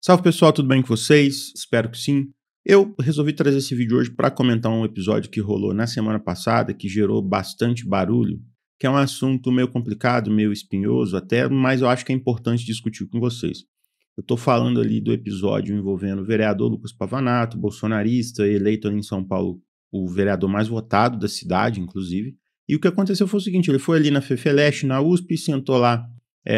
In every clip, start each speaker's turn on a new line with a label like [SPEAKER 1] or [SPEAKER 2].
[SPEAKER 1] Salve pessoal, tudo bem com vocês? Espero que sim. Eu resolvi trazer esse vídeo hoje para comentar um episódio que rolou na semana passada, que gerou bastante barulho, que é um assunto meio complicado, meio espinhoso até, mas eu acho que é importante discutir com vocês. Eu estou falando ali do episódio envolvendo o vereador Lucas Pavanato, bolsonarista, eleito ali em São Paulo, o vereador mais votado da cidade, inclusive. E o que aconteceu foi o seguinte, ele foi ali na FEFELESH, na USP, sentou lá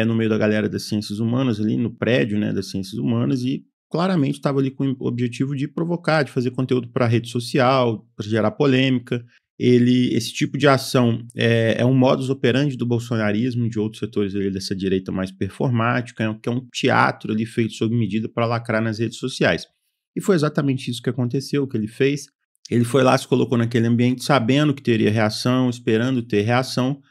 [SPEAKER 1] no meio da galera das ciências humanas, ali no prédio, né, das ciências humanas, e claramente estava ali com o objetivo de provocar, de fazer conteúdo para rede social, para gerar polêmica. Esse tipo de ação é um modus operandi do bolsonarismo, de outros setores ali dessa direita mais performática, que é um teatro ali feito sob medida para lacrar nas redes sociais. E foi exatamente isso que aconteceu, que ele fez. Ele foi lá, se colocou naquele ambiente sabendo que teria reação, esperando ter reação,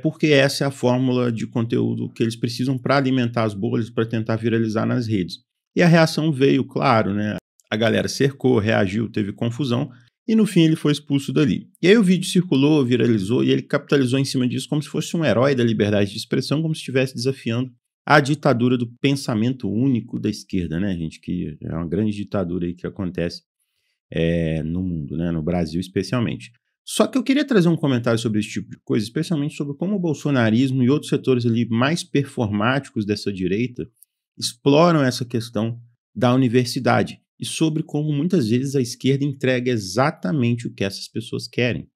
[SPEAKER 1] porque essa é a fórmula de conteúdo que eles precisam para alimentar as bolhas, para tentar viralizar nas redes. E a reação veio, claro, né? A galera cercou, reagiu, teve confusão, e no fim ele foi expulso dali. E aí o vídeo circulou, viralizou, e ele capitalizou em cima disso como se fosse um herói da liberdade de expressão, como se estivesse desafiando a ditadura do pensamento único da esquerda, né, gente? Que é uma grande ditadura aí que acontece no mundo, né, no Brasil especialmente. Só que eu queria trazer um comentário sobre esse tipo de coisa, especialmente sobre como o bolsonarismo e outros setores ali mais performáticos dessa direita exploram essa questão da universidade e sobre como muitas vezes a esquerda entrega exatamente o que essas pessoas querem.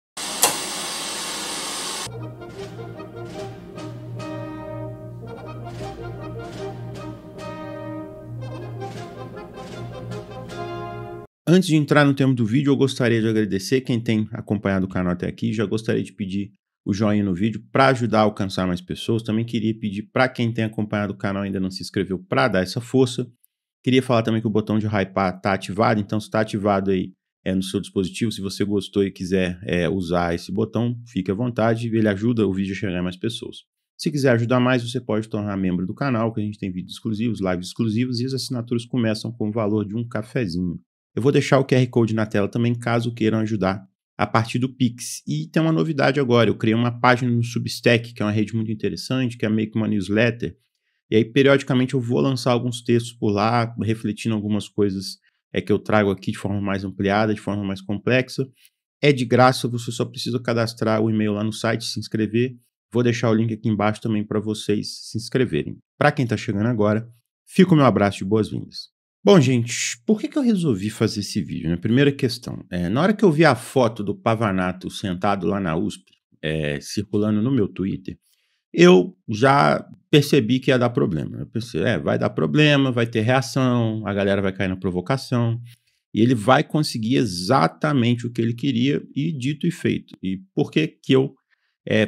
[SPEAKER 1] Antes de entrar no tema do vídeo, eu gostaria de agradecer quem tem acompanhado o canal até aqui. Já gostaria de pedir o joinha no vídeo para ajudar a alcançar mais pessoas. Também queria pedir para quem tem acompanhado o canal e ainda não se inscreveu para dar essa força. Queria falar também que o botão de hypar está ativado, então se está ativado aí no seu dispositivo, se você gostou e quiser usar esse botão, fique à vontade, ele ajuda o vídeo a chegar a mais pessoas. Se quiser ajudar mais, você pode tornar membro do canal, que a gente tem vídeos exclusivos, lives exclusivas e as assinaturas começam com o valor de um cafezinho. Eu vou deixar o QR Code na tela também, caso queiram ajudar a partir do Pix. E tem uma novidade agora, eu criei uma página no Substack, que é uma rede muito interessante, que é meio que uma newsletter, e aí periodicamente eu vou lançar alguns textos por lá, refletindo algumas coisas que eu trago aqui de forma mais ampliada, de forma mais complexa. É de graça, você só precisa cadastrar o e-mail lá no site, se inscrever. Vou deixar o link aqui embaixo também para vocês se inscreverem. Para quem está chegando agora, fica o meu abraço de boas-vindas. Bom, gente, por que eu resolvi fazer esse vídeo? Né? Primeira questão, na hora que eu vi a foto do Pavanato sentado lá na USP, circulando no meu Twitter, eu já percebi que ia dar problema. Eu pensei, vai dar problema, vai ter reação, a galera vai cair na provocação, e ele vai conseguir exatamente o que ele queria, e dito e feito. E por que que eu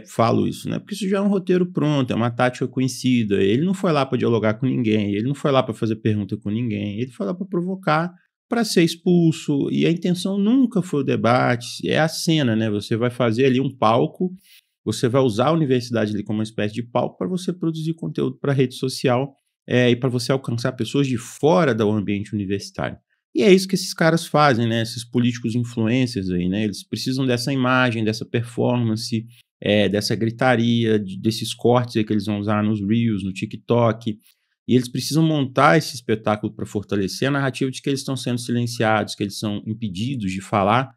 [SPEAKER 1] falo isso, né? Porque isso já é um roteiro pronto, é uma tática conhecida. Ele não foi lá para dialogar com ninguém, ele não foi lá para fazer pergunta com ninguém, ele foi lá para provocar, para ser expulso, e a intenção nunca foi o debate, é a cena, né? Você vai fazer ali um palco, você vai usar a universidade ali como uma espécie de palco para você produzir conteúdo para rede social e para você alcançar pessoas de fora do ambiente universitário. E é isso que esses caras fazem, né? Esses políticos influencers aí, né? Eles precisam dessa imagem, dessa performance, dessa gritaria, desses cortes aí que eles vão usar nos Reels, no TikTok, e eles precisam montar esse espetáculo para fortalecer a narrativa de que eles estão sendo silenciados, que eles são impedidos de falar,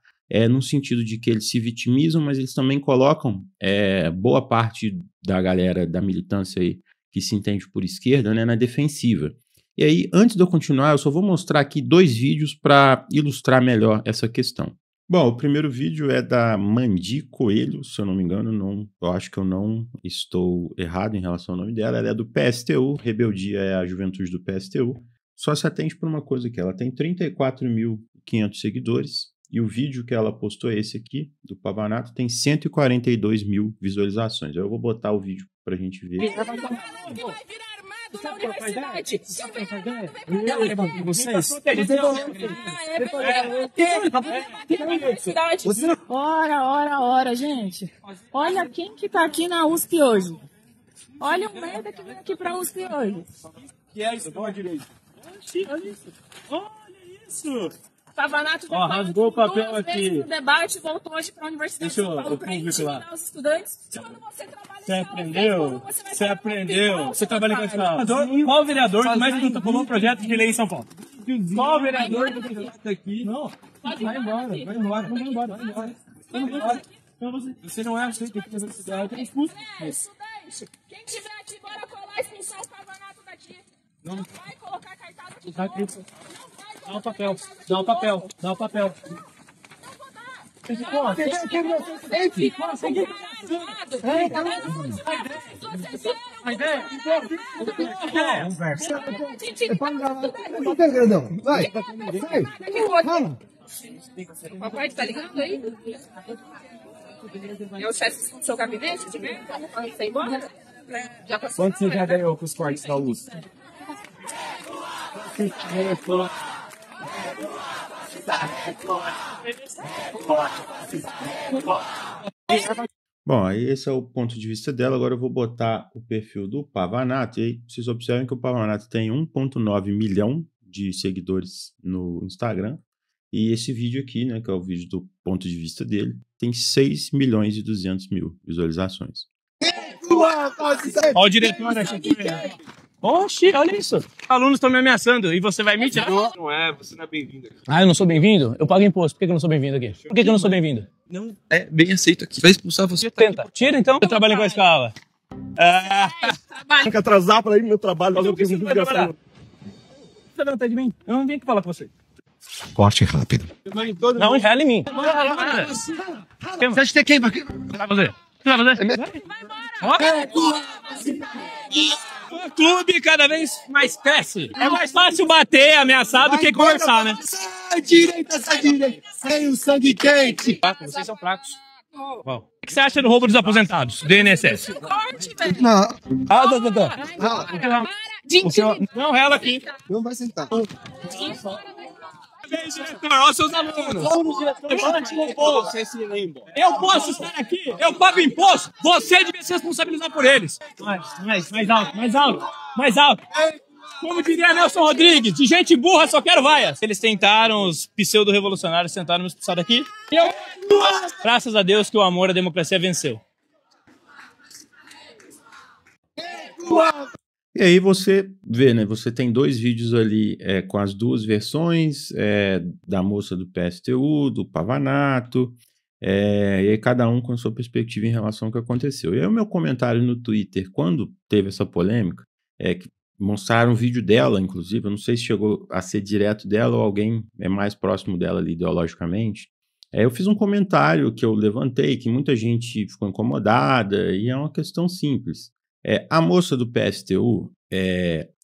[SPEAKER 1] no sentido de que eles se vitimizam, mas eles também colocam boa parte da galera da militância aí, que se entende por esquerda, né, na defensiva. E aí, antes de eu continuar, eu só vou mostrar aqui 2 vídeos para ilustrar melhor essa questão. Bom, o primeiro vídeo é da Mandi Coelho, se eu não me engano, eu acho que eu não estou errado em relação ao nome dela. Ela é do PSTU, Rebeldia é a juventude do PSTU. Só se atende por uma coisa aqui, ela tem 34.500 seguidores e o vídeo que ela postou é esse aqui, do Pavanato, tem 142 mil visualizações. Eu vou botar o vídeo pra gente ver.
[SPEAKER 2] Sabe qual foi a ideia? Sabe qual foi a ideia? Eu levar com vocês?
[SPEAKER 3] Ora, gente. Olha quem que tá aqui na USP hoje. Olha o merda que vem aqui pra USP hoje.
[SPEAKER 2] Que é isso? Boa direita. Olha isso. Olha isso.
[SPEAKER 3] Pavanato
[SPEAKER 2] Ó, rasgou o papel aqui.
[SPEAKER 3] No debate, voltou hoje para a Universidade de São Paulo para intimidar os estudantes. Quando você trabalha
[SPEAKER 2] Você aprendeu? Você aprendeu? Você trabalha com a escola? Qual vereador que mais protocolou um projeto de lei em São Paulo? Qual vereador que está aqui? Não. Vai embora. Vai embora. Você não é aceito aqui na universidade. É expulso.
[SPEAKER 3] Estudante, quem tiver aqui, bora colar e expulsar o Pavanato daqui. Não vai colocar cartaz aqui.
[SPEAKER 2] Dá o papel. Dá o papel. Dá o papel.
[SPEAKER 3] O papai tá ligando aí? É o chefe do seu gabinete de ver? Você embora? Já passou.
[SPEAKER 2] Quanto você já ganhou com os cortes da luz?
[SPEAKER 1] Bom, aí esse é o ponto de vista dela. Agora eu vou botar o perfil do Pavanato. E aí vocês observem que o Pavanato tem 1,9 milhão de seguidores no Instagram. E esse vídeo aqui, né, que é o vídeo do ponto de vista dele, tem 6 milhões e 200 mil visualizações.
[SPEAKER 2] Olha o diretor aqui. Oxi, olha isso. Alunos estão me ameaçando e você vai me tirar?
[SPEAKER 4] Não é, você não é bem-vindo aqui.
[SPEAKER 2] Ah, eu não sou bem-vindo? Eu pago imposto. Por que eu não sou bem-vindo aqui? Por que eu não sou bem-vindo?
[SPEAKER 4] Não é bem aceito aqui. Vai expulsar você.
[SPEAKER 2] Tenta. Tira então. Eu trabalho com a escola.
[SPEAKER 4] Tem que atrasar pra ir no meu trabalho.
[SPEAKER 2] Mas o que você vai trabalhar? Você não tá de mim? Eu não vim aqui falar com você.
[SPEAKER 5] Corte rápido.
[SPEAKER 2] Não enrela em mim.
[SPEAKER 5] Você acha que quem vai...
[SPEAKER 2] O que vai fazer? O que vai fazer? O clube cada vez mais cresce. É mais fácil bater ameaçado do que conversar, né?
[SPEAKER 5] Sai direita, sai direita. Sem o sangue quente.
[SPEAKER 2] Vocês são fracos. O que você acha do roubo dos aposentados, do INSS?
[SPEAKER 5] Não.
[SPEAKER 2] Não, rela aqui.
[SPEAKER 5] Não vai sentar.
[SPEAKER 2] Olha seus alunos. Eu posso estar aqui, eu pago imposto. Você deve se responsabilizar por eles. Mais alto. Como diria Nelson Rodrigues, de gente burra só quero vaias. Eles tentaram, os pseudo-revolucionários tentaram me expulsar daqui. E eu, graças a Deus que o amor à democracia venceu.
[SPEAKER 1] E aí você vê, né? Você tem dois vídeos ali com as duas versões da moça do PSTU, do Pavanato, e aí cada um com a sua perspectiva em relação ao que aconteceu. E aí o meu comentário no Twitter, quando teve essa polêmica, que mostraram um vídeo dela, inclusive, eu não sei se chegou a ser direto dela ou alguém mais próximo dela ali ideologicamente, eu fiz um comentário que eu levantei, que muita gente ficou incomodada, e é uma questão simples. A moça do PSTU,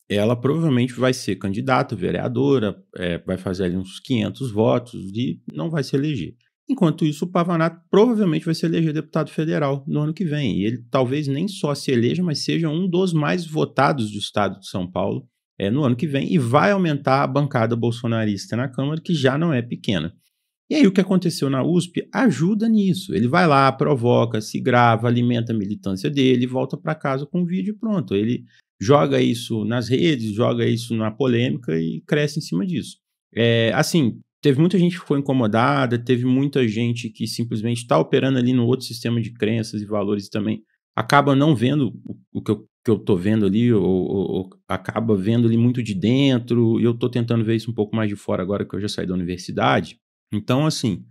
[SPEAKER 1] ela provavelmente vai ser candidata, vereadora, vai fazer ali uns 500 votos e não vai se eleger. Enquanto isso, o Pavanato provavelmente vai se eleger deputado federal no ano que vem. E ele talvez nem só se eleja, mas seja um dos mais votados do estado de São Paulo no ano que vem e vai aumentar a bancada bolsonarista na Câmara, que já não é pequena. E aí o que aconteceu na USP ajuda nisso. Ele vai lá, provoca, se grava, alimenta a militância dele, volta para casa com o vídeo e pronto. Ele joga isso nas redes, joga isso na polêmica e cresce em cima disso. Assim, teve muita gente que ficou incomodada, teve muita gente que simplesmente está operando ali no outro sistema de crenças e valores e também acaba não vendo o que eu tô vendo ali, ou acaba vendo ali muito de dentro, e eu tô tentando ver isso um pouco mais de fora agora que eu já saí da universidade. Então, assim,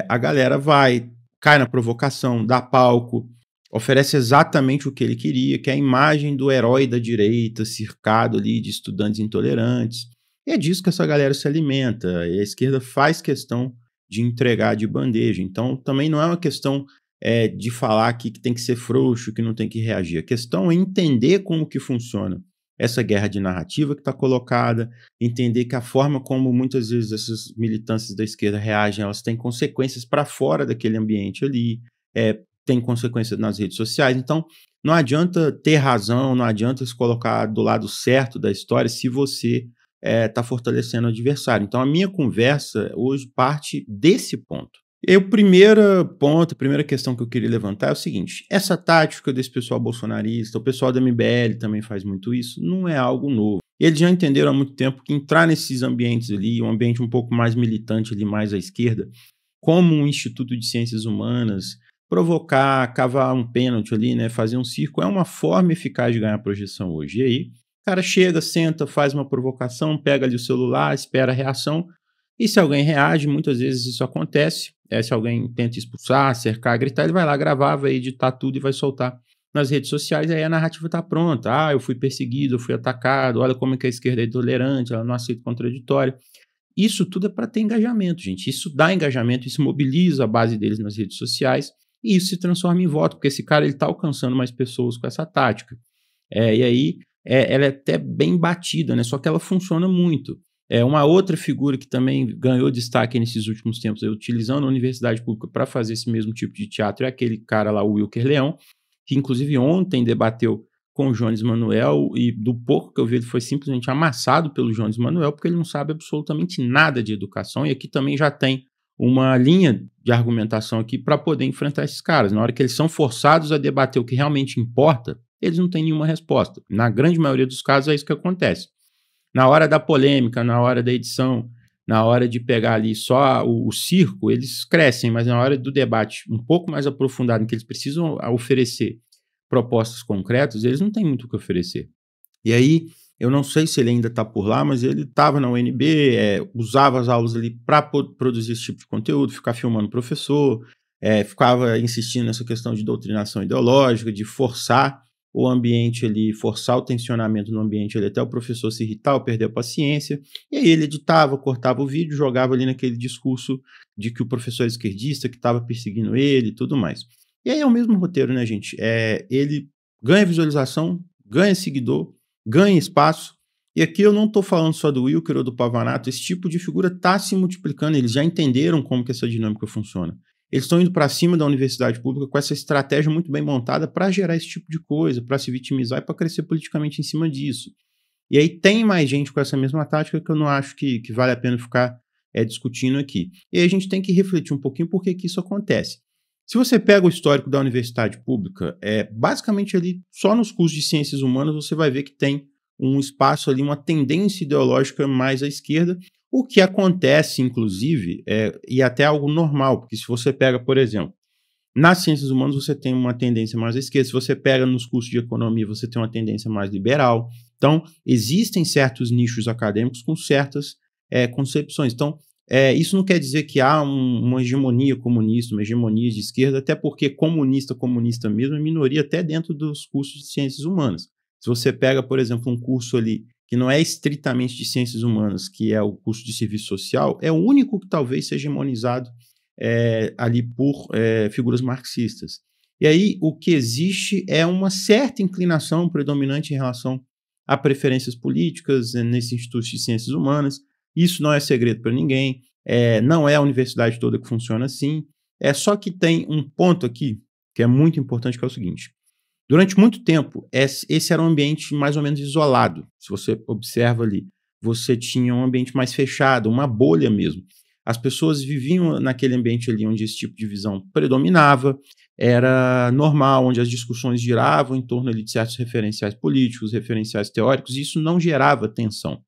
[SPEAKER 1] a galera cai na provocação, dá palco, oferece exatamente o que ele queria, que é a imagem do herói da direita, cercado ali de estudantes intolerantes. E é disso que essa galera se alimenta. E a esquerda faz questão de entregar de bandeja. Então, também não é uma questão de falar que tem que ser frouxo, que não tem que reagir. A questão é entender como que funciona essa guerra de narrativa que está colocada, entender que a forma como muitas vezes essas militâncias da esquerda reagem, elas têm consequências para fora daquele ambiente ali, tem consequências nas redes sociais. Então, não adianta ter razão, não adianta se colocar do lado certo da história se você está fortalecendo o adversário. Então, a minha conversa hoje parte desse ponto. E o primeiro ponto, a primeira questão que eu queria levantar é o seguinte: essa tática desse pessoal bolsonarista, o pessoal da MBL também faz muito isso, não é algo novo. Eles já entenderam há muito tempo que entrar nesses ambientes ali, um ambiente um pouco mais militante ali, mais à esquerda, como um instituto de ciências humanas, provocar, cavar um pênalti ali, né, fazer um circo, é uma forma eficaz de ganhar projeção hoje. E aí, o cara chega, senta, faz uma provocação, pega ali o celular, espera a reação, e se alguém reage, muitas vezes isso acontece, se alguém tenta expulsar, cercar, gritar, ele vai lá gravar, vai editar tudo e vai soltar nas redes sociais, aí a narrativa está pronta. Eu fui perseguido, eu fui atacado, olha como é que a esquerda é intolerante, ela não aceita contraditório. Isso tudo é para ter engajamento, gente. Isso dá engajamento, isso mobiliza a base deles nas redes sociais e isso se transforma em voto, porque esse cara está alcançando mais pessoas com essa tática. E aí ela é até bem batida, né? Só que ela funciona muito. Uma outra figura que também ganhou destaque nesses últimos tempos, utilizando a universidade pública para fazer esse mesmo tipo de teatro, é aquele cara lá, o Wilker Leão, que inclusive ontem debateu com o Jones Manuel, e do pouco que eu vi ele foi simplesmente amassado pelo Jones Manuel, porque ele não sabe absolutamente nada de educação, e aqui também já tem uma linha de argumentação aqui para poder enfrentar esses caras. Na hora que eles são forçados a debater o que realmente importa, eles não têm nenhuma resposta. Na grande maioria dos casos é isso que acontece. Na hora da polêmica, na hora da edição, na hora de pegar ali só o circo, eles crescem, mas na hora do debate um pouco mais aprofundado, em que eles precisam oferecer propostas concretas, eles não têm muito o que oferecer. E aí, eu não sei se ele ainda está por lá, mas ele estava na UNB, usava as aulas ali para produzir esse tipo de conteúdo, ficar filmando o professor, ficava insistindo nessa questão de doutrinação ideológica, de forçar o ambiente ali, forçar o tensionamento no ambiente ali, até o professor se irritar ou perder a paciência, e aí ele editava, cortava o vídeo, jogava ali naquele discurso de que o professor é esquerdista, que estava perseguindo ele e tudo mais. E aí é o mesmo roteiro, né, gente? Ele ganha visualização, ganha seguidor, ganha espaço, e aqui eu não estou falando só do Wilker ou do Pavanato, esse tipo de figura está se multiplicando, eles já entenderam como que essa dinâmica funciona. Eles estão indo para cima da universidade pública com essa estratégia muito bem montada para gerar esse tipo de coisa, para se vitimizar e para crescer politicamente em cima disso. E aí tem mais gente com essa mesma tática que eu não acho que vale a pena ficar discutindo aqui. E aí a gente tem que refletir um pouquinho por que isso acontece. Se você pega o histórico da universidade pública, basicamente ali só nos cursos de ciências humanas você vai ver que tem um espaço ali, uma tendência ideológica mais à esquerda, o que acontece, inclusive, e até algo normal, porque se você pega, por exemplo, nas ciências humanas você tem uma tendência mais à esquerda, se você pega nos cursos de economia você tem uma tendência mais liberal. Então, existem certos nichos acadêmicos com certas concepções. Então, isso não quer dizer que há uma hegemonia comunista, uma hegemonia de esquerda, até porque comunista mesmo é minoria até dentro dos cursos de ciências humanas. Se você pega, por exemplo, um curso ali que não é estritamente de ciências humanas, que é o curso de serviço social, é o único que talvez seja hegemonizado ali por figuras marxistas. E aí o que existe é uma certa inclinação predominante em relação a preferências políticas nesse Instituto de Ciências Humanas. Isso não é segredo para ninguém, não é a universidade toda que funciona assim, só que tem um ponto aqui que é muito importante, que é o seguinte: durante muito tempo, esse era um ambiente mais ou menos isolado. Se você observa ali, você tinha um ambiente mais fechado, uma bolha mesmo. As pessoas viviam naquele ambiente ali onde esse tipo de visão predominava, era normal, onde as discussões giravam em torno ali de certos referenciais políticos, referenciais teóricos, e isso não gerava tensão.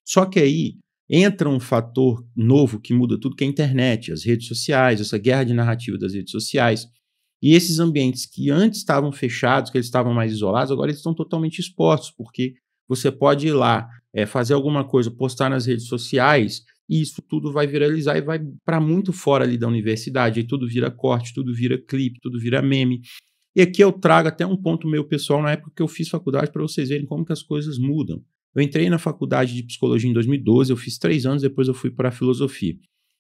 [SPEAKER 1] Só que aí entra um fator novo que muda tudo, que é a internet, as redes sociais, essa guerra de narrativa das redes sociais. E esses ambientes que antes estavam fechados, que eles estavam mais isolados, agora eles estão totalmente expostos, porque você pode ir lá, fazer alguma coisa, postar nas redes sociais, e isso tudo vai viralizar e vai para muito fora ali da universidade, aí tudo vira corte, tudo vira clipe, tudo vira meme. E aqui eu trago até um ponto meu pessoal na época que eu fiz faculdade, para vocês verem como que as coisas mudam. Eu entrei na faculdade de psicologia em 2012, eu fiz 3 anos, depois eu fui para a filosofia.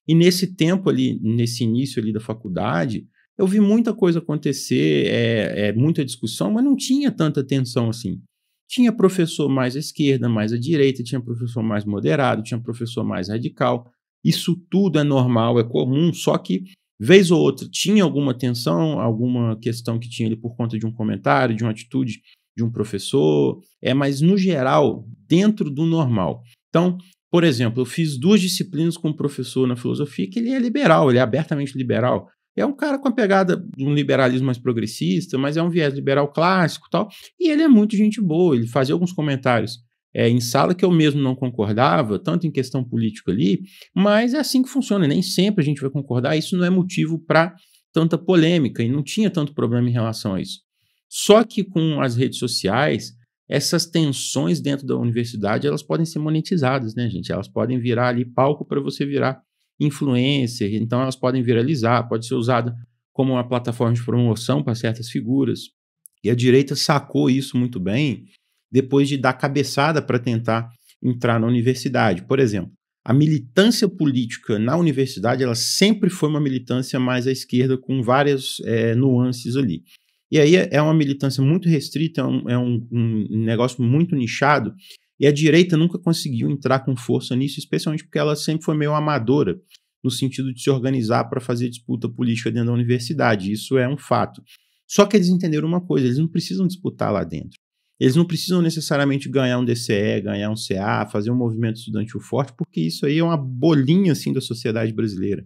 [SPEAKER 1] E nesse tempo ali, nesse início ali da faculdade, eu vi muita coisa acontecer, muita discussão, mas não tinha tanta tensão assim. Tinha professor mais à esquerda, mais à direita, tinha professor mais moderado, tinha professor mais radical. Isso tudo é normal, é comum, só que, vez ou outra, tinha alguma tensão, alguma questão que tinha ali por conta de um comentário, de uma atitude de um professor, mas no geral, dentro do normal. Então, por exemplo, eu fiz 2 disciplinas com um professor na filosofia que ele é liberal, ele é abertamente liberal. É um cara com a pegada de um liberalismo mais progressista, mas é um viés liberal clássico e tal, e ele é muito gente boa, ele fazia alguns comentários em sala que eu mesmo não concordava, tanto em questão política ali, mas é assim que funciona, nem sempre a gente vai concordar, isso não é motivo para tanta polêmica, e não tinha tanto problema em relação a isso. Só que com as redes sociais, essas tensões dentro da universidade, elas podem ser monetizadas, né, gente? Elas podem virar ali palco para você virar influencer, então elas podem viralizar, pode ser usada como uma plataforma de promoção para certas figuras. E a direita sacou isso muito bem depois de dar cabeçada para tentar entrar na universidade. Por exemplo, a militância política na universidade, ela sempre foi uma militância mais à esquerda, com várias nuances ali. E aí é uma militância muito restrita, é um negócio muito nichado, e a direita nunca conseguiu entrar com força nisso, especialmente porque ela sempre foi meio amadora, no sentido de se organizar para fazer disputa política dentro da universidade. Isso é um fato. Só que eles entenderam uma coisa, eles não precisam disputar lá dentro. Eles não precisam necessariamente ganhar um DCE, ganhar um CA, fazer um movimento estudantil forte, porque isso aí é uma bolinha assim da sociedade brasileira.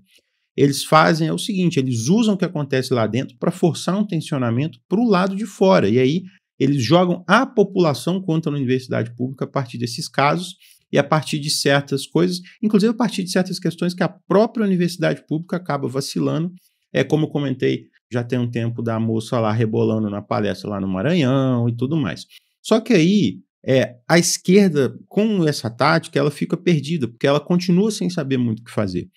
[SPEAKER 1] Eles fazem o seguinte, eles usam o que acontece lá dentro para forçar um tensionamento para o lado de fora. E aí eles jogam a população contra a universidade pública a partir desses casos e a partir de certas coisas, inclusive a partir de certas questões que a própria universidade pública acaba vacilando. Como eu comentei, já tem um tempo da moça lá rebolando na palestra lá no Maranhão e tudo mais. Só que aí a esquerda, com essa tática, ela fica perdida, porque ela continua sem saber muito o que fazer.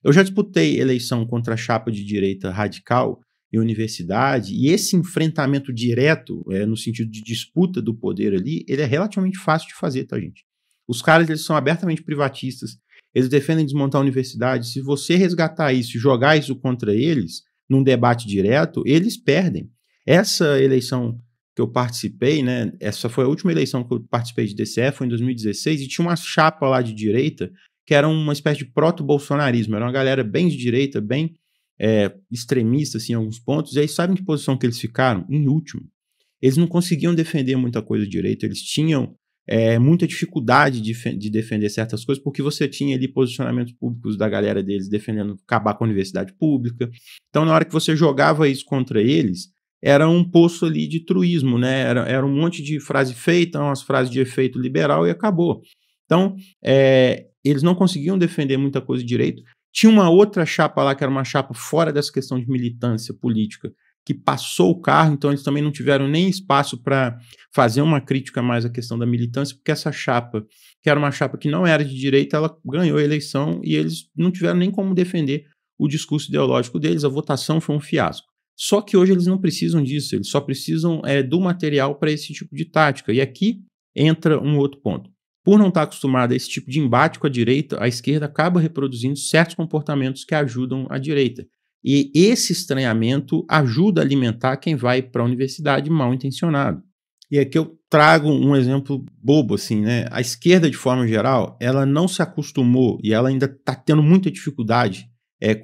[SPEAKER 1] Eu já disputei eleição contra a chapa de direita radical em universidade, e esse enfrentamento direto, no sentido de disputa do poder ali, ele é relativamente fácil de fazer, tá, gente? Os caras, eles são abertamente privatistas, eles defendem desmontar a universidade. Se você resgatar isso e jogar isso contra eles, num debate direto, eles perdem. Essa eleição que eu participei, né, essa foi a última eleição que eu participei de DCE, foi em 2016, e tinha uma chapa lá de direita, que era uma espécie de proto-bolsonarismo, era uma galera bem de direita, bem extremista assim, em alguns pontos, e aí sabe em que posição que eles ficaram? Em último. Eles não conseguiam defender muita coisa direita, eles tinham muita dificuldade de defender certas coisas, porque você tinha ali posicionamentos públicos da galera deles defendendo acabar com a universidade pública. Então, na hora que você jogava isso contra eles, era um poço ali de truísmo, né? Era um monte de frase feita, umas frases de efeito liberal e acabou. Então, eles não conseguiam defender muita coisa direito. Tinha uma outra chapa lá, que era uma chapa fora dessa questão de militância política, que passou o carro, então eles também não tiveram nem espaço para fazer uma crítica mais à questão da militância, porque essa chapa, que era uma chapa que não era de direita, ela ganhou a eleição e eles não tiveram nem como defender o discurso ideológico deles, a votação foi um fiasco. Só que hoje eles não precisam disso, eles só precisam do material para esse tipo de tática, e aqui entra um outro ponto. Por não estar acostumado a esse tipo de embate com a direita, a esquerda acaba reproduzindo certos comportamentos que ajudam a direita. E esse estranhamento ajuda a alimentar quem vai para a universidade mal intencionado. E aqui eu trago um exemplo bobo, assim, né? A esquerda, de forma geral, ela não se acostumou e ela ainda está tendo muita dificuldade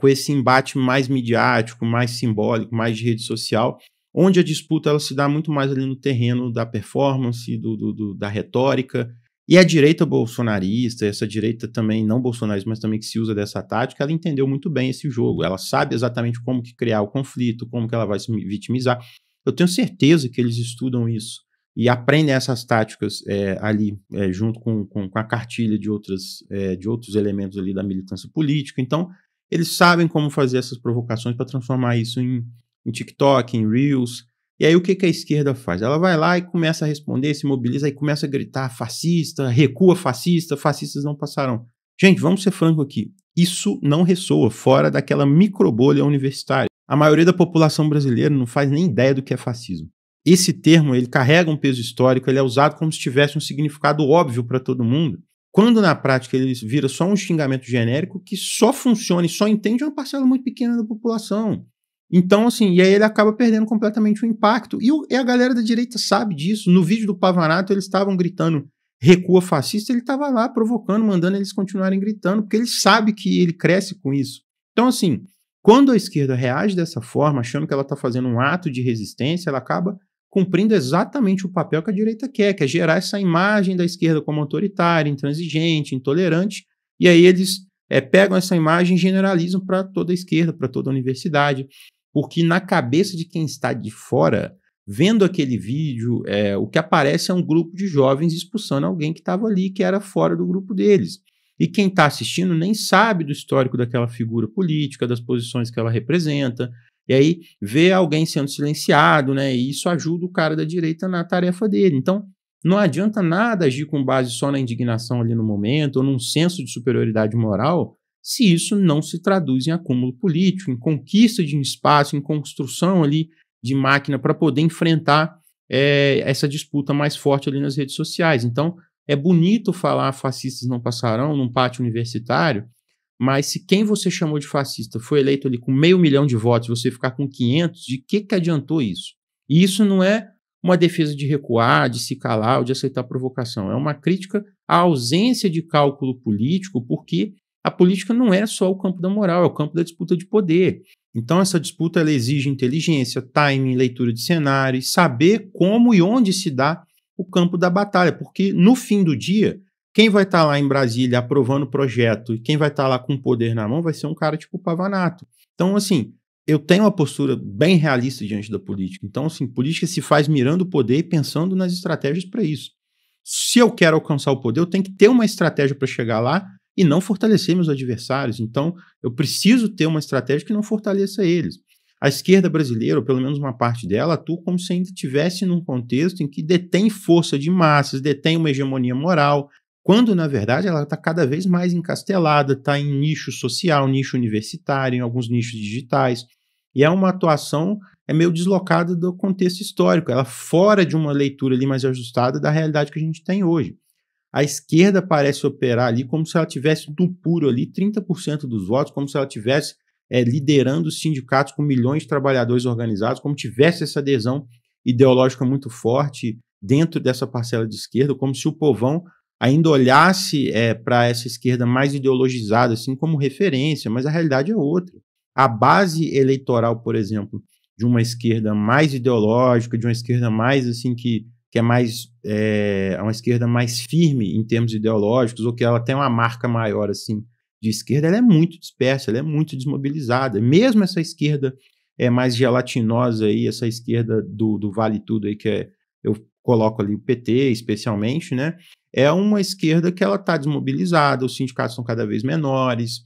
[SPEAKER 1] com esse embate mais midiático, mais simbólico, mais de rede social, onde a disputa ela se dá muito mais ali no terreno da performance, da retórica. E a direita bolsonarista, essa direita também não bolsonarista, mas também que se usa dessa tática, ela entendeu muito bem esse jogo. Ela sabe exatamente como que criar o conflito, como que ela vai se vitimizar. Eu tenho certeza que eles estudam isso e aprendem essas táticas ali, junto com a cartilha de outros elementos ali da militância política. Então, eles sabem como fazer essas provocações para transformar isso em TikTok, em Reels. E aí o que a esquerda faz? Ela vai lá e começa a responder, se mobiliza e começa a gritar fascista, recua fascista, fascistas não passarão. Gente, vamos ser franco aqui, isso não ressoa fora daquela microbolha universitária. A maioria da população brasileira não faz nem ideia do que é fascismo. Esse termo, ele carrega um peso histórico, ele é usado como se tivesse um significado óbvio para todo mundo, quando na prática ele vira só um xingamento genérico que só funciona e só entende uma parcela muito pequena da população. Então, assim, e aí ele acaba perdendo completamente o impacto. E a galera da direita sabe disso. No vídeo do Pavanato, eles estavam gritando recua fascista, ele estava lá provocando, mandando eles continuarem gritando, porque ele sabe que ele cresce com isso. Então, assim, quando a esquerda reage dessa forma, achando que ela está fazendo um ato de resistência, ela acaba cumprindo exatamente o papel que a direita quer, que é gerar essa imagem da esquerda como autoritária, intransigente, intolerante, e aí eles pegam essa imagem e generalizam para toda a esquerda, para toda a universidade. Porque na cabeça de quem está de fora, vendo aquele vídeo, o que aparece é um grupo de jovens expulsando alguém que estava ali, que era fora do grupo deles. E quem está assistindo nem sabe do histórico daquela figura política, das posições que ela representa, e aí vê alguém sendo silenciado, né? E isso ajuda o cara da direita na tarefa dele. Então, não adianta nada agir com base só na indignação ali no momento, ou num senso de superioridade moral, se isso não se traduz em acúmulo político, em conquista de um espaço, em construção ali de máquina para poder enfrentar essa disputa mais forte ali nas redes sociais. Então, é bonito falar fascistas não passarão num pátio universitário, mas se quem você chamou de fascista foi eleito ali com 500 mil de votos, você ficar com 500, de que adiantou isso? E isso não é uma defesa de recuar, de se calar ou de aceitar provocação. É uma crítica à ausência de cálculo político, porque a política não é só o campo da moral, é o campo da disputa de poder. Então, essa disputa ela exige inteligência, timing, leitura de cenário, saber como e onde se dá o campo da batalha, porque no fim do dia, quem vai estar lá em Brasília aprovando o projeto e quem vai estar lá com o poder na mão vai ser um cara tipo o Pavanato. Então, assim, eu tenho uma postura bem realista diante da política. Então, assim, política se faz mirando o poder e pensando nas estratégias para isso. Se eu quero alcançar o poder, eu tenho que ter uma estratégia para chegar lá e não fortalecer meus adversários. Então, eu preciso ter uma estratégia que não fortaleça eles. A esquerda brasileira, ou pelo menos uma parte dela, atua como se ainda estivesse num contexto em que detém força de massas, detém uma hegemonia moral, quando, na verdade, ela está cada vez mais encastelada, está em nicho social, nicho universitário, em alguns nichos digitais. E é uma atuação meio deslocada do contexto histórico, ela fora de uma leitura ali mais ajustada da realidade que a gente tem hoje. A esquerda parece operar ali como se ela tivesse do puro ali 30% dos votos, como se ela tivesse liderando os sindicatos com milhões de trabalhadores organizados, como tivesse essa adesão ideológica muito forte dentro dessa parcela de esquerda, como se o povão ainda olhasse para essa esquerda mais ideologizada, assim como referência, mas a realidade é outra. A base eleitoral, por exemplo, de uma esquerda mais ideológica, de uma esquerda mais assim que é mais uma esquerda mais firme em termos ideológicos, ou que ela tem uma marca maior assim de esquerda, ela é muito dispersa, ela é muito desmobilizada. Mesmo essa esquerda mais gelatinosa aí, essa esquerda do Vale Tudo aí, que eu coloco ali o PT especialmente, né? É uma esquerda que ela está desmobilizada, os sindicatos são cada vez menores,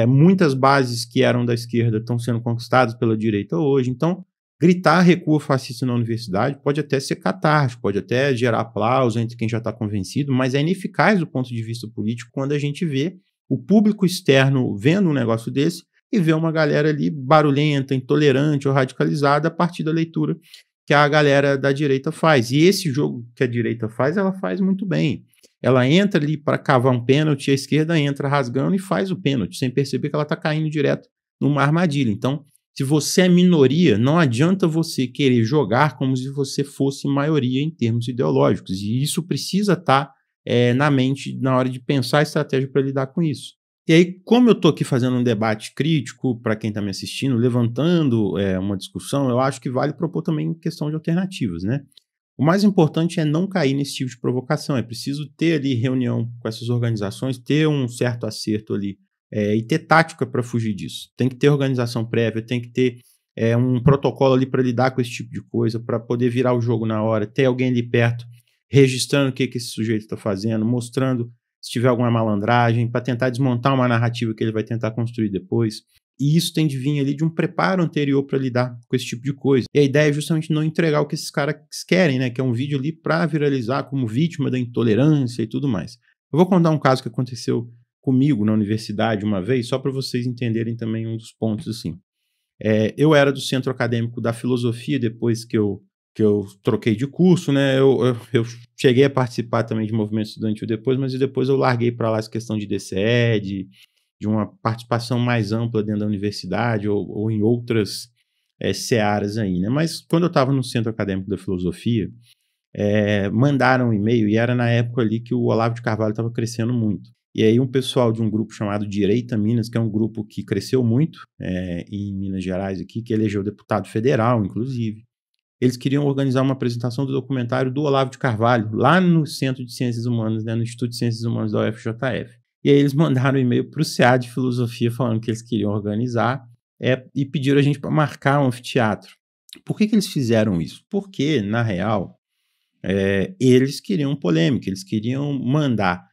[SPEAKER 1] muitas bases que eram da esquerda estão sendo conquistadas pela direita hoje. Então, gritar recua fascista na universidade pode até ser catártico, pode até gerar aplauso entre quem já está convencido, mas é ineficaz do ponto de vista político quando a gente vê o público externo vendo um negócio desse e vê uma galera ali barulhenta, intolerante ou radicalizada a partir da leitura que a galera da direita faz. E esse jogo que a direita faz, ela faz muito bem. Ela entra ali para cavar um pênalti, a esquerda entra rasgando e faz o pênalti, sem perceber que ela está caindo direto numa armadilha. Então, se você é minoria, não adianta você querer jogar como se você fosse maioria em termos ideológicos. E isso precisa estar na mente na hora de pensar a estratégia para lidar com isso. E aí, como eu estou aqui fazendo um debate crítico para quem está me assistindo, levantando uma discussão, eu acho que vale propor também questão de alternativas, né? O mais importante é não cair nesse tipo de provocação, é preciso ter ali reunião com essas organizações, ter um certo acerto ali e ter tática para fugir disso. Tem que ter organização prévia, tem que ter um protocolo ali para lidar com esse tipo de coisa, para poder virar o jogo na hora, ter alguém ali perto registrando o que esse sujeito está fazendo, mostrando se tiver alguma malandragem, para tentar desmontar uma narrativa que ele vai tentar construir depois. E isso tem de vir ali de um preparo anterior para lidar com esse tipo de coisa. E a ideia é justamente não entregar o que esses caras querem, né? Que é um vídeo ali para viralizar como vítima da intolerância e tudo mais. Eu vou contar um caso que aconteceu comigo na universidade uma vez, só para vocês entenderem também um dos pontos assim. Eu era do centro acadêmico da filosofia depois que eu troquei de curso, né? Eu cheguei a participar também de movimento estudantil depois, mas depois eu larguei para lá essa questão de DCE, de uma participação mais ampla dentro da universidade ou em outras searas aí, né? Mas quando eu estava no centro acadêmico da filosofia, mandaram um e-mail, e era na época ali que o Olavo de Carvalho estava crescendo muito. E aí um pessoal de um grupo chamado Direita Minas, que é um grupo que cresceu muito em Minas Gerais aqui, que elegeu deputado federal, inclusive, eles queriam organizar uma apresentação do documentário do Olavo de Carvalho, lá no Centro de Ciências Humanas, né, no Instituto de Ciências Humanas da UFJF. E aí eles mandaram um e-mail para o CA de Filosofia falando que eles queriam organizar e pediram a gente para marcar um anfiteatro. Por que eles fizeram isso? Porque, na real, eles queriam polêmica, eles queriam mandar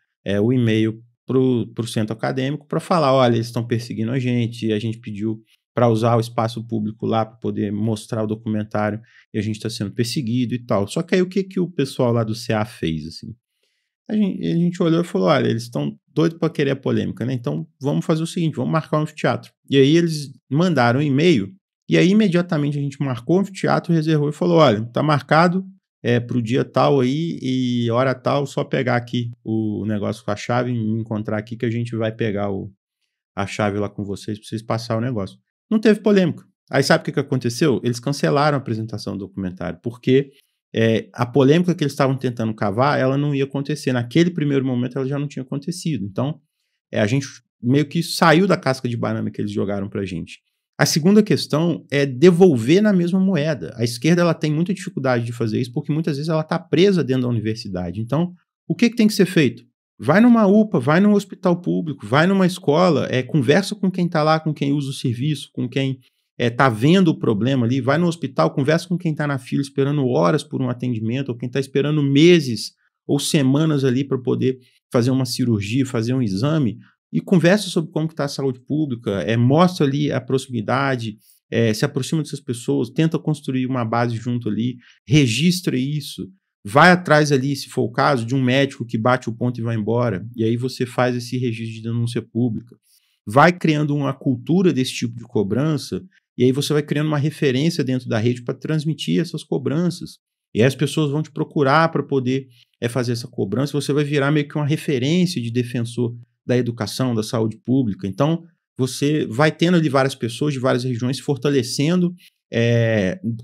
[SPEAKER 1] o e-mail para o centro acadêmico para falar, olha, eles estão perseguindo a gente pediu para usar o espaço público lá para poder mostrar o documentário e a gente está sendo perseguido e tal. Só que aí o que o pessoal lá do CA fez, assim? A gente olhou e falou, olha, eles estão doidos para querer a polêmica, né? Então vamos fazer o seguinte, vamos marcar um anfiteatro. E aí eles mandaram um e-mail e aí imediatamente a gente marcou o anfiteatro, reservou e falou, olha, tá marcado para o dia tal aí e hora tal, só pegar aqui o negócio com a chave, me encontrar aqui que a gente vai pegar a chave lá com vocês para vocês passar o negócio. Não teve polêmica. Aí sabe o que aconteceu? Eles cancelaram a apresentação do documentário, porque a polêmica que eles estavam tentando cavar, ela não ia acontecer. Naquele primeiro momento, ela já não tinha acontecido. Então, a gente meio que saiu da casca de banana que eles jogaram pra gente. A segunda questão é devolver na mesma moeda. A esquerda ela tem muita dificuldade de fazer isso, porque muitas vezes ela está presa dentro da universidade. Então, o que tem que ser feito? Vai numa UPA, vai num hospital público, vai numa escola, conversa com quem está lá, com quem usa o serviço, com quem está vendo o problema ali, vai no hospital, conversa com quem está na fila esperando horas por um atendimento, ou quem está esperando meses ou semanas ali para poder fazer uma cirurgia, fazer um exame, e conversa sobre como está a saúde pública, mostra ali a proximidade, se aproxima dessas pessoas, tenta construir uma base junto ali, registra isso, vai atrás ali, se for o caso, de um médico que bate o ponto e vai embora, e aí você faz esse registro de denúncia pública. Vai criando uma cultura desse tipo de cobrança, e aí você vai criando uma referência dentro da rede para transmitir essas cobranças. E aí as pessoas vão te procurar para poder fazer essa cobrança, você vai virar meio que uma referência de defensor da educação, da saúde pública. Então, você vai tendo ali várias pessoas de várias regiões se fortalecendo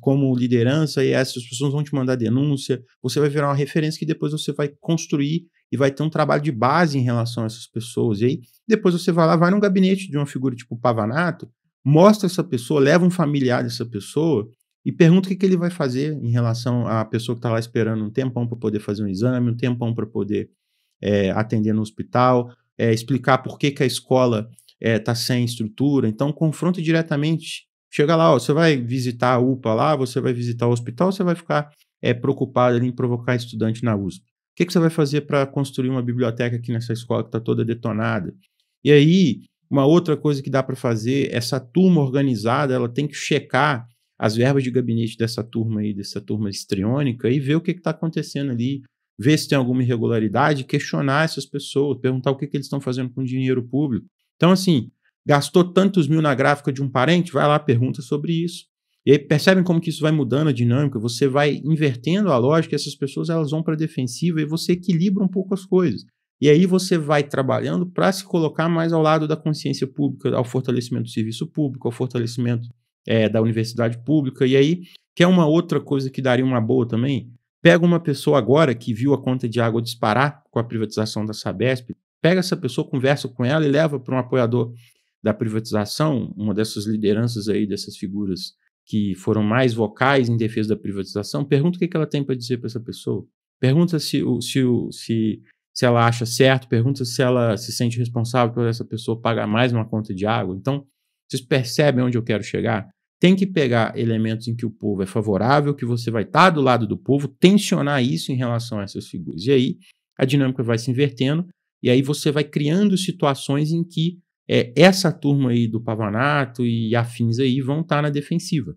[SPEAKER 1] como liderança, e essas pessoas vão te mandar denúncia, você vai virar uma referência que depois você vai construir e vai ter um trabalho de base em relação a essas pessoas. E aí, depois você vai lá, vai num gabinete de uma figura tipo Pavanato, mostra essa pessoa, leva um familiar dessa pessoa e pergunta o que ele vai fazer em relação à pessoa que está lá esperando um tempão para poder fazer um exame, um tempão para poder atender no hospital, explicar por que a escola está sem estrutura. Então, confronta diretamente. Chega lá, você vai visitar a UPA lá, você vai visitar o hospital, você vai ficar preocupado ali em provocar estudante na USP. O que você vai fazer para construir uma biblioteca aqui nessa escola que está toda detonada? E aí, uma outra coisa que dá para fazer, essa turma organizada, ela tem que checar as verbas de gabinete dessa turma histriônica e ver o que está acontecendo ali, ver se tem alguma irregularidade, questionar essas pessoas, perguntar o que eles estão fazendo com o dinheiro público. Então, assim, gastou tantos mil na gráfica de um parente, vai lá, pergunta sobre isso. E aí percebem como que isso vai mudando a dinâmica, você vai invertendo a lógica, essas pessoas elas vão para a defensiva e você equilibra um pouco as coisas. E aí você vai trabalhando para se colocar mais ao lado da consciência pública, ao fortalecimento do serviço público, ao fortalecimento da universidade pública. E aí, que é uma outra coisa que daria uma boa também, pega uma pessoa agora que viu a conta de água disparar com a privatização da Sabesp, pega essa pessoa, conversa com ela e leva para um apoiador da privatização, uma dessas lideranças aí, dessas figuras que foram mais vocais em defesa da privatização, pergunta o que ela tem para dizer para essa pessoa. Pergunta se ela acha certo, pergunta se ela se sente responsável por essa pessoa pagar mais uma conta de água. Então, vocês percebem onde eu quero chegar? Tem que pegar elementos em que o povo é favorável, que você vai estar do lado do povo, tensionar isso em relação a essas figuras. E aí, a dinâmica vai se invertendo, e aí você vai criando situações em que essa turma aí do Pavanato e afins aí vão estar na defensiva.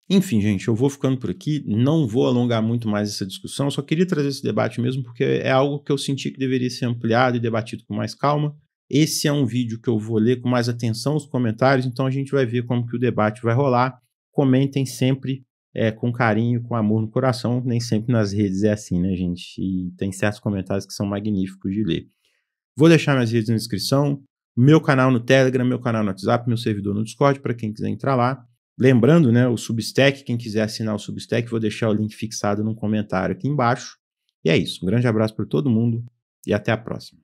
[SPEAKER 1] Enfim, gente, eu vou ficando por aqui, não vou alongar muito mais essa discussão, só queria trazer esse debate mesmo porque é algo que eu senti que deveria ser ampliado e debatido com mais calma. Esse é um vídeo que eu vou ler com mais atenção os comentários, então a gente vai ver como que o debate vai rolar. Comentem sempre com carinho, com amor no coração, nem sempre nas redes é assim, né, gente? E tem certos comentários que são magníficos de ler. Vou deixar minhas redes na descrição, meu canal no Telegram, meu canal no WhatsApp, meu servidor no Discord, para quem quiser entrar lá. Lembrando, né, o Substack, quem quiser assinar o Substack, vou deixar o link fixado no comentário aqui embaixo. E é isso, um grande abraço para todo mundo e até a próxima.